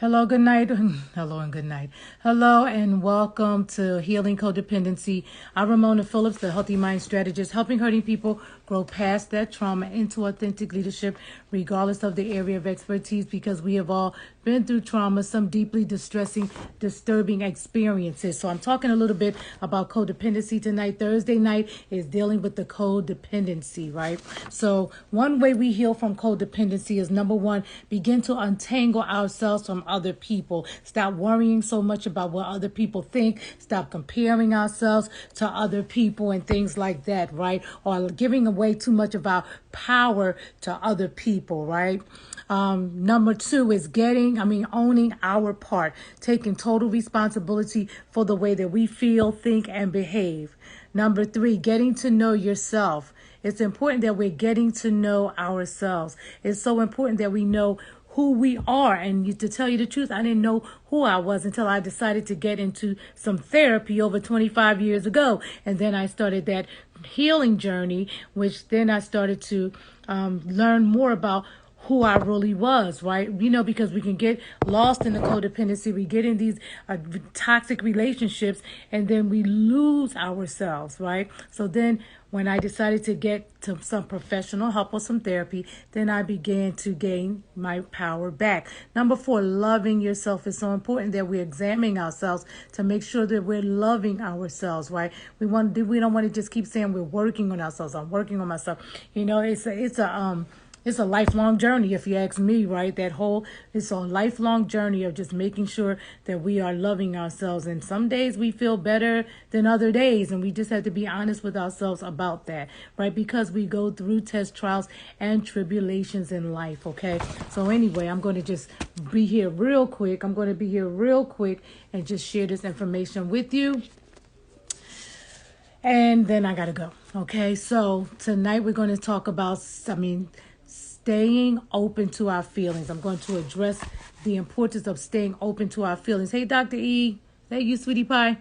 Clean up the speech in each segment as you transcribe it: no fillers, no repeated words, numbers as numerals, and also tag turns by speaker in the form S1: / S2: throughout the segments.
S1: Hello, good night. Hello and good night. Hello and welcome to Healing Codependency. I'm Ramona Phillips, the Healthy Mind Strategist, helping hurting people grow past that trauma into authentic leadership, regardless of the area of expertise, because we have all been through trauma, some deeply distressing, disturbing experiences. So I'm talking a little bit about codependency tonight. Thursday night is dealing with the codependency, right? So one way we heal from codependency is, number one, begin to untangle ourselves from other people. Stop worrying so much about what other people think. Stop comparing ourselves to other people and things like that, right? Or giving away too much of our power to other people, right? Number two is owning our part, taking total responsibility for the way that we feel, think, and behave. Number three, getting to know yourself. It's important that we're getting to know ourselves. It's so important that we know who we are. And to tell you the truth, I didn't know who I was until I decided to get into some therapy over 25 years ago. And then I started that healing journey, which then I started to learn more about who I really was, right? Because we can get lost in the codependency. We get in these toxic relationships and then we lose ourselves, right? So then when I decided to get to some professional help or some therapy, then I began to gain my power back. Number four, loving yourself. Is so important that we're examining ourselves to make sure that we're loving ourselves, right? We don't want to just keep saying we're working on ourselves. I'm working on myself. It's a lifelong journey, if you ask me, right? It's a lifelong journey of just making sure that we are loving ourselves. And some days we feel better than other days. And we just have to be honest with ourselves about that, right? Because we go through tests, trials, and tribulations in life, okay? So anyway, I'm going to just be here real quick. And just share this information with you. And then I got to go, okay? So tonight we're going to talk about, staying open to our feelings. I'm going to address the importance of staying open to our feelings. Hey, Dr. E. Is that you, sweetie pie?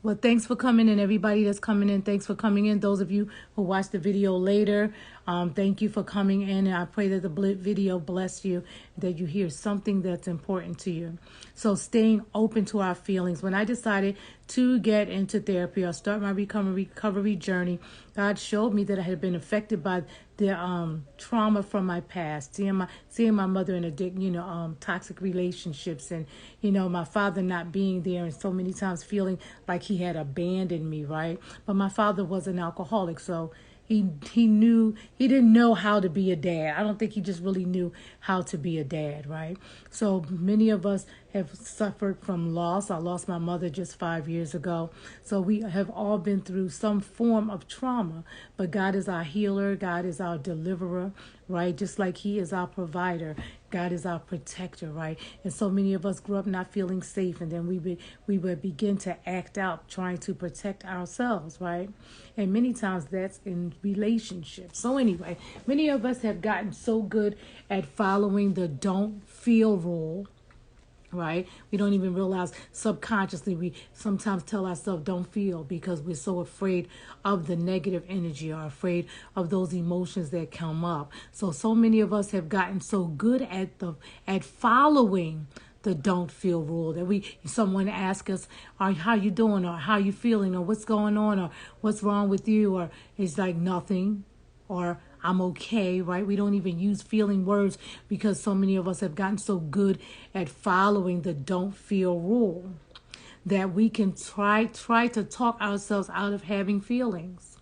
S1: Well, thanks for coming in, everybody that's coming in. Thanks for coming in. Those of you who watch the video later, thank you for coming in. And I pray that the video bless you, that you hear something that's important to you. So staying open to our feelings. When I decided to get into therapy or start my recovery journey, God showed me that I had been affected by the trauma from my past, seeing my mother in toxic relationships, and my father not being there, and so many times feeling like he had abandoned me, right? But my father was an alcoholic, so he didn't know how to be a dad. I don't think he just really knew how to be a dad, right? So many of us have suffered from loss. I lost my mother just 5 years ago. So we have all been through some form of trauma. But God is our healer. God is our deliverer, right? Just like he is our provider. God is our protector, right? And so many of us grew up not feeling safe, and then we would begin to act out trying to protect ourselves, right? And many times that's in relationships. So anyway, many of us have gotten so good at following the don't feel rule, right? We don't even realize subconsciously we sometimes tell ourselves don't feel because we're so afraid of the negative energy or afraid of those emotions that come up. So many of us have gotten so good at following the don't feel rule that someone asks us, how you doing, or how you feeling, or what's going on, or what's wrong with you, or it's like nothing, or I'm okay, right? We don't even use feeling words because so many of us have gotten so good at following the don't feel rule that we can try to talk ourselves out of having feelings.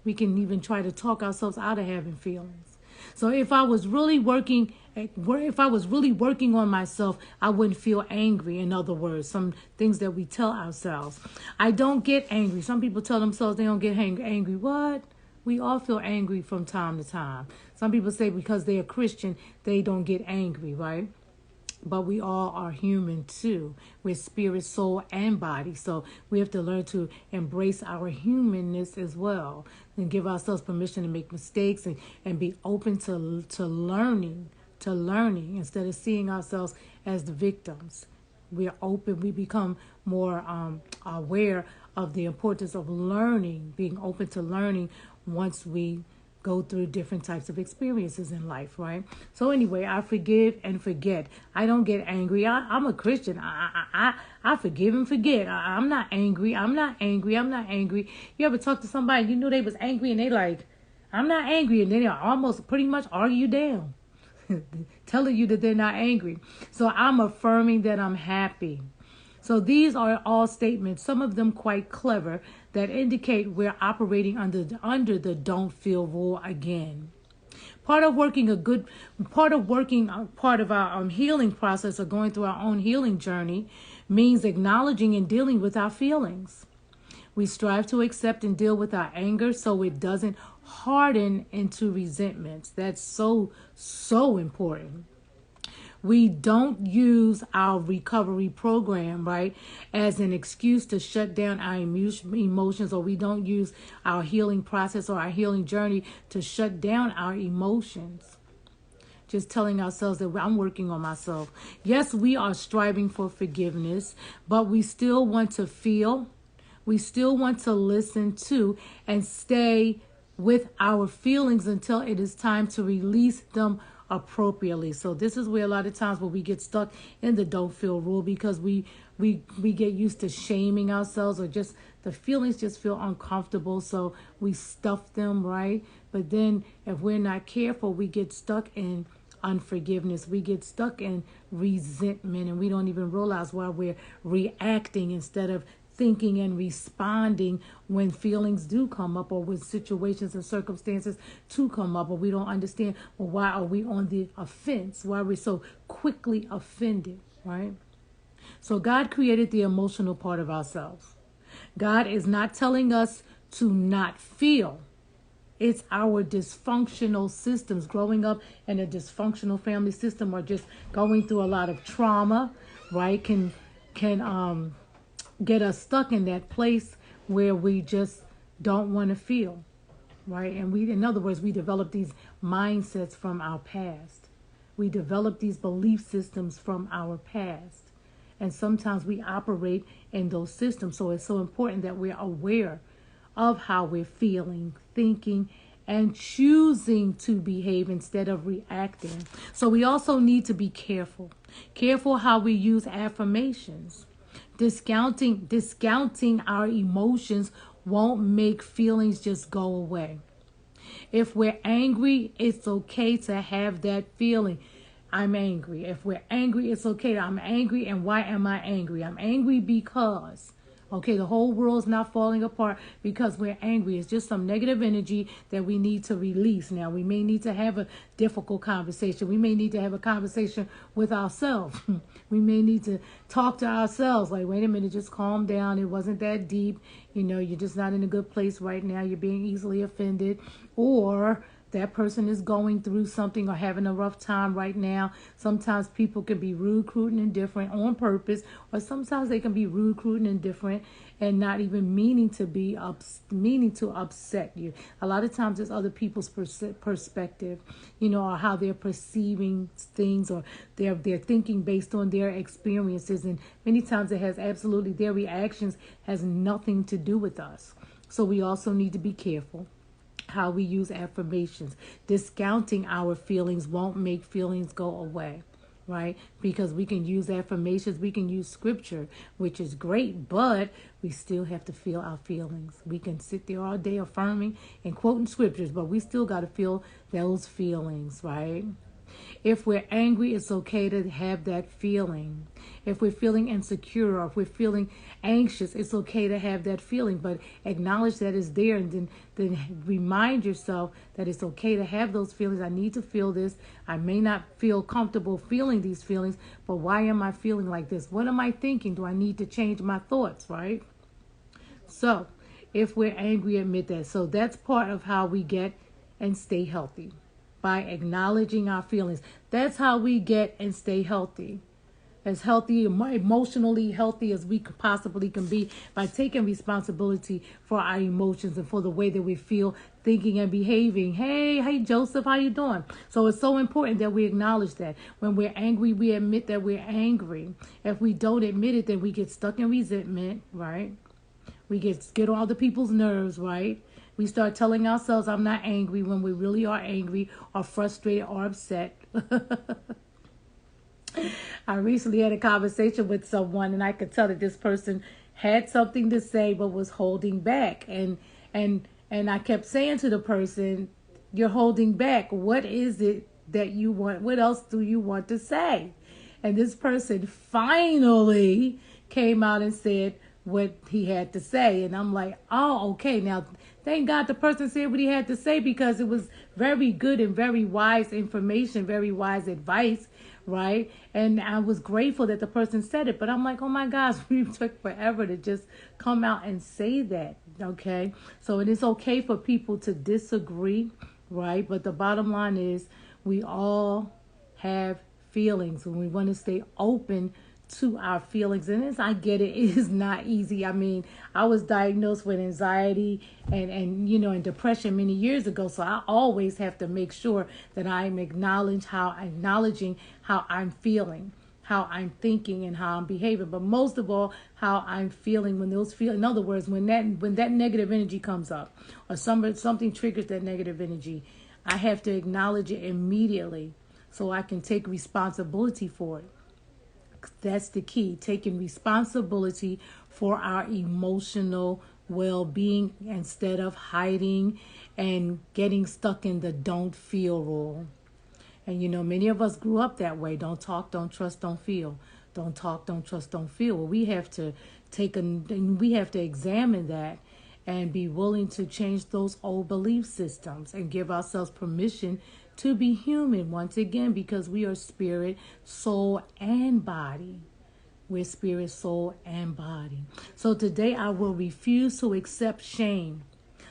S1: We can even try to talk ourselves out of having feelings. So if I was really working on myself, I wouldn't feel angry. In other words, some things that we tell ourselves. I don't get angry. Some people tell themselves they don't get angry. What? We all feel angry from time to time. Some people say because they are Christian, they don't get angry, right? But we all are human too. We're spirit, soul, and body. So we have to learn to embrace our humanness as well and give ourselves permission to make mistakes and be open to learning instead of seeing ourselves as the victims. We're open. We become more aware of the importance of learning, being open to learning once we go through different types of experiences in life, right? So anyway, I forgive and forget. I don't get angry. I'm a Christian. I forgive and forget. I'm not angry. I'm not angry. I'm not angry. You ever talk to somebody, you knew they was angry and they like, I'm not angry, and then they almost pretty much argue you down, telling you that they're not angry. So I'm affirming that I'm happy. So these are all statements, some of them quite clever, that indicate we're operating under the don't feel rule again. Part of our healing process, or going through our own healing journey, means acknowledging and dealing with our feelings. We strive to accept and deal with our anger so it doesn't harden into resentments. That's so important. We don't use our recovery program, right, as an excuse to shut down our emotions, or we don't use our healing process or our healing journey to shut down our emotions. Just telling ourselves that I'm working on myself. Yes, we are striving for forgiveness, but we still want to feel. We still want to listen to and stay with our feelings until it is time to release them appropriately. So this is where a lot of times where we get stuck in the don't feel rule, because we get used to shaming ourselves, or just the feelings just feel uncomfortable, so we stuff them, right? But then if we're not careful, we get stuck in unforgiveness. We get stuck in resentment, and we don't even realize why we're reacting instead of thinking and responding when feelings do come up, or when situations and circumstances do come up, or we don't understand, well, why are we on the offense? Why are we so quickly offended, right? So God created the emotional part of ourselves. God is not telling us to not feel. It's our dysfunctional systems, growing up in a dysfunctional family system, or just going through a lot of trauma, right, can get us stuck in that place where we just don't want to feel, right? And in other words, we develop these mindsets from our past. We develop these belief systems from our past. And sometimes we operate in those systems. So it's so important that we're aware of how we're feeling, thinking, and choosing to behave instead of reacting. So we also need to be careful. Careful how we use affirmations. Discounting our emotions won't make feelings just go away. If we're angry, it's okay to have that feeling. I'm angry. If we're angry, it's okay. I'm angry. And why am I angry? I'm angry because, okay, the whole world's not falling apart because we're angry. It's just some negative energy that we need to release. Now, we may need to have a difficult conversation. We may need to have a conversation with ourselves. We may need to talk to ourselves like, wait a minute, just calm down. It wasn't that deep. You're just not in a good place right now. You're being easily offended. Or that person is going through something or having a rough time right now. Sometimes people can be rude, crude, and indifferent on purpose, or sometimes they can be rude, crude, and indifferent and not even meaning to upset you. A lot of times it's other people's perspective, or how they're perceiving things, or they're thinking based on their experiences. And many times their reactions has nothing to do with us. So we also need to be careful how we use affirmations. Discounting our feelings won't make feelings go away, right? Because we can use affirmations, we can use scripture, which is great, but we still have to feel our feelings. We can sit there all day affirming and quoting scriptures, but we still got to feel those feelings, right? If we're angry, it's okay to have that feeling. If we're feeling insecure, or if we're feeling anxious, it's okay to have that feeling, but acknowledge that it's there, and then remind yourself that it's okay to have those feelings. I need to feel this. I may not feel comfortable feeling these feelings, but why am I feeling like this? What am I thinking? Do I need to change my thoughts, right? So if we're angry, admit that. So that's part of how we get and stay healthy. By acknowledging our feelings. That's how we get and stay healthy. As healthy, emotionally healthy as we possibly can be, by taking responsibility for our emotions and for the way that we feel, thinking, and behaving. Hey, Joseph, how you doing? So it's so important that we acknowledge that. When we're angry, we admit that we're angry. If we don't admit it, then we get stuck in resentment, right? We get on other people's nerves, right? We start telling ourselves, I'm not angry, when we really are angry or frustrated or upset. I recently had a conversation with someone, and I could tell that this person had something to say but was holding back. And I kept saying to the person, you're holding back. What is it that you want? What else do you want to say? And this person finally came out and said what he had to say. And I'm like, oh, okay. Now, thank God the person said what he had to say, because it was very good and very wise information, very wise advice, right? And I was grateful that the person said it. But I'm like, oh my gosh, we took forever to just come out and say that, okay? So it is okay for people to disagree, right? But the bottom line is we all have feelings, and we want to stay open to our feelings. And as I get it, it is not easy. I mean, I was diagnosed with anxiety and depression many years ago, so I always have to make sure that I'm acknowledging how I'm feeling, how I'm thinking, and how I'm behaving, but most of all, how I'm feeling when those feel. In other words, when that negative energy comes up, or something triggers that negative energy, I have to acknowledge it immediately so I can take responsibility for it. That's the key, taking responsibility for our emotional well-being instead of hiding and getting stuck in the don't feel rule. And many of us grew up that way. Don't talk, don't trust, don't feel. Don't talk, don't trust, don't feel. Well, we have to examine that and be willing to change those old belief systems and give ourselves permission to be human once again, because we are spirit, soul, and body. We're spirit, soul, and body. So today I will refuse to accept shame.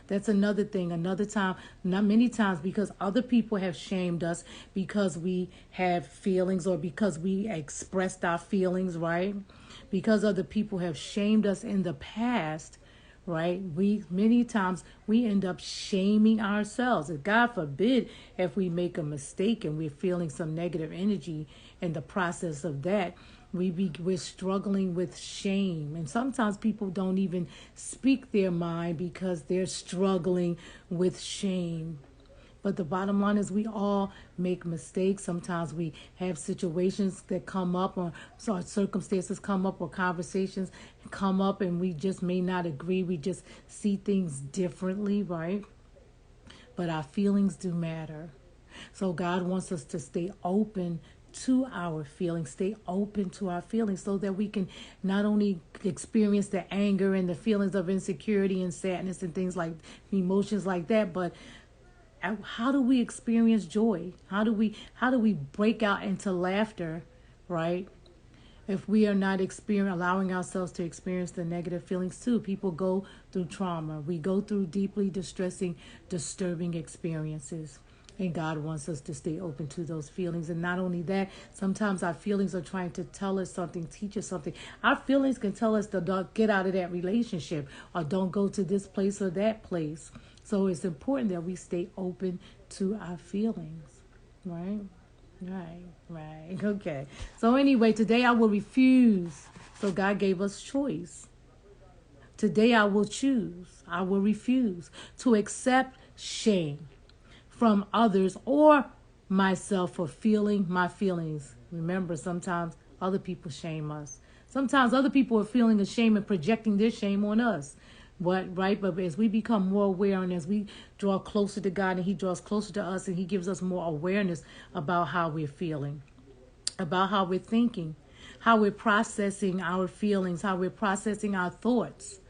S1: That's another thing, another time, not many times, because other people have shamed us because we have feelings or because we expressed our feelings, right? Because other people have shamed us in the past, right? Many times we end up shaming ourselves. And God forbid if we make a mistake and we're feeling some negative energy in the process of that, we're struggling with shame. And sometimes people don't even speak their mind because they're struggling with shame. But the bottom line is we all make mistakes. Sometimes we have situations that come up, or circumstances come up, or conversations come up, and we just may not agree. We just see things differently, right? But our feelings do matter. So God wants us to stay open to our feelings, stay open to our feelings, so that we can not only experience the anger and the feelings of insecurity and sadness and things like emotions like that, but how do we experience joy? How do we break out into laughter, right? If we are not allowing ourselves to experience the negative feelings too. People go through trauma. We go through deeply distressing, disturbing experiences. And God wants us to stay open to those feelings. And not only that, sometimes our feelings are trying to tell us something, teach us something. Our feelings can tell us to get out of that relationship, or don't go to this place or that place. So it's important that we stay open to our feelings, right? Right. Okay. So anyway, today I will refuse. So God gave us choice. Today I will refuse to accept shame from others or myself for feeling my feelings. Remember, sometimes other people shame us. Sometimes other people are feeling ashamed and projecting their shame on us. Right? But as we become more aware, and as we draw closer to God, and He draws closer to us, and He gives us more awareness about how we're feeling, about how we're thinking, how we're processing our feelings, how we're processing our thoughts,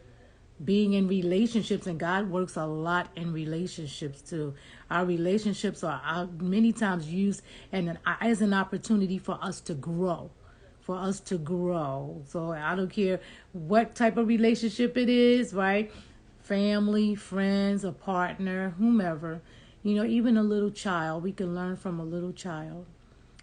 S1: being in relationships. And God works a lot in relationships too. Our relationships are many times used as an opportunity for us to grow. So I don't care what type of relationship it is, right? Family, friends, a partner, whomever. Even a little child. We can learn from a little child.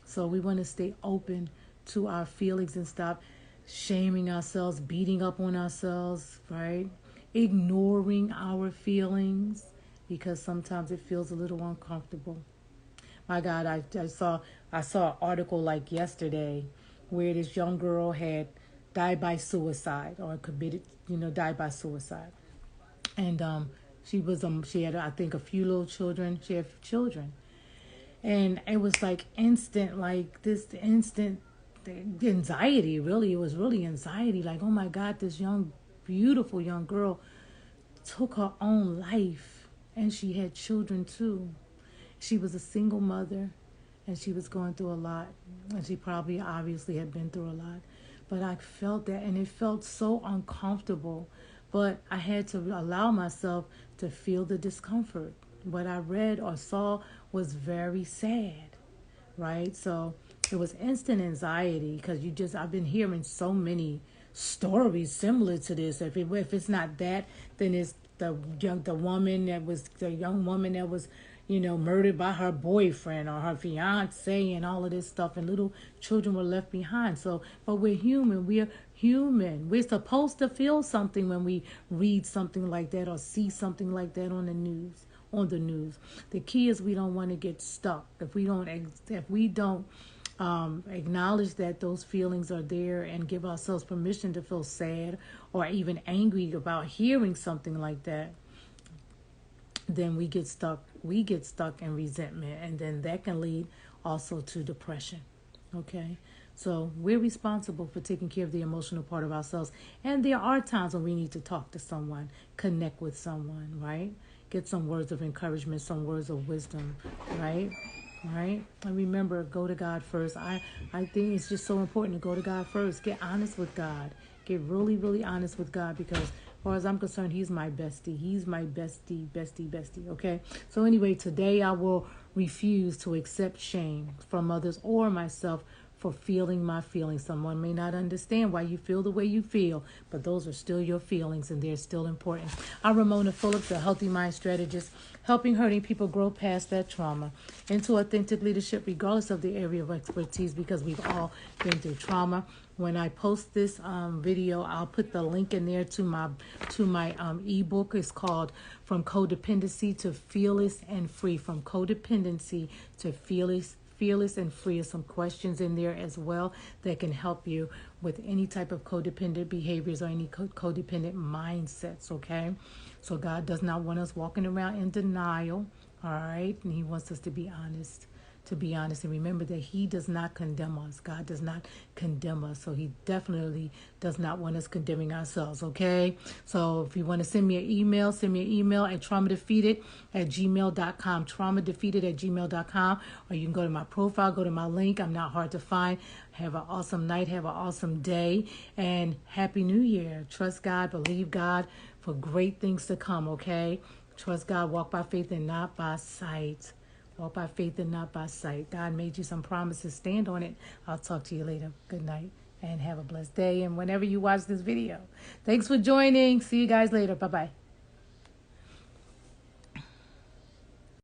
S1: So we want to stay open to our feelings and stop shaming ourselves, beating up on ourselves, right? Ignoring our feelings, because sometimes it feels a little uncomfortable. My God, I saw an article like yesterday where this young girl had died by suicide, or died by suicide. And She had, I think, a few little children. She had children. And it was like instant, like this instant anxiety, really. It was really anxiety. Like, oh my God, this young, beautiful young girl took her own life. And she had children too. She was a single mother. And she was going through a lot. And she probably obviously had been through a lot. But I felt that, and it felt so uncomfortable. But I had to allow myself to feel the discomfort. What I read or saw was very sad, right? So it was instant anxiety because I've been hearing so many stories similar to this. If it's not that, then it's the young woman that was murdered by her boyfriend or her fiance and all of this stuff, and little children were left behind. So, but we're human. We're human. We're supposed to feel something when we read something like that or see something like that on the news. The key is we don't want to get stuck. If we don't acknowledge that those feelings are there and give ourselves permission to feel sad or even angry about hearing something like that, then we get stuck. We get stuck in resentment, and then that can lead also to depression. Okay? So we're responsible for taking care of the emotional part of ourselves. And there are times when we need to talk to someone, connect with someone, right? Get some words of encouragement, some words of wisdom, right? Right? And remember, go to God first. I think it's just so important to go to God first. Get honest with God. Get really, really honest with God, because as far as I'm concerned, He's my bestie. He's my bestie, okay? So anyway, today I will refuse to accept shame from others or myself for feeling my feelings. Someone may not understand why you feel the way you feel, but those are still your feelings, and they're still important. I'm Ramona Phillips, a healthy mind strategist, helping hurting people grow past that trauma into authentic leadership, regardless of the area of expertise, because we've all been through trauma. When I post this video, I'll put the link in there to my ebook. It's called From Codependency to Fearless and Free. From Codependency to Fearless and Free. There's some questions in there as well that can help you with any type of codependent behaviors or any codependent mindsets, okay? So God does not want us walking around in denial, all right? And He wants us to be honest. And remember that He does not condemn us. God does not condemn us. So He definitely does not want us condemning ourselves, okay? So if you want to send me an email at traumadefeated@gmail.com, traumadefeated@gmail.com, or you can go to my profile, go to my link. I'm not hard to find. Have an awesome night. Have an awesome day. And Happy New Year. Trust God, believe God for great things to come, okay? Trust God, walk by faith and not by sight. Walk by faith and not by sight. God made you some promises. Stand on it. I'll talk to you later. Good night and have a blessed day. And whenever you watch this video, thanks for joining. See you guys later. Bye-bye.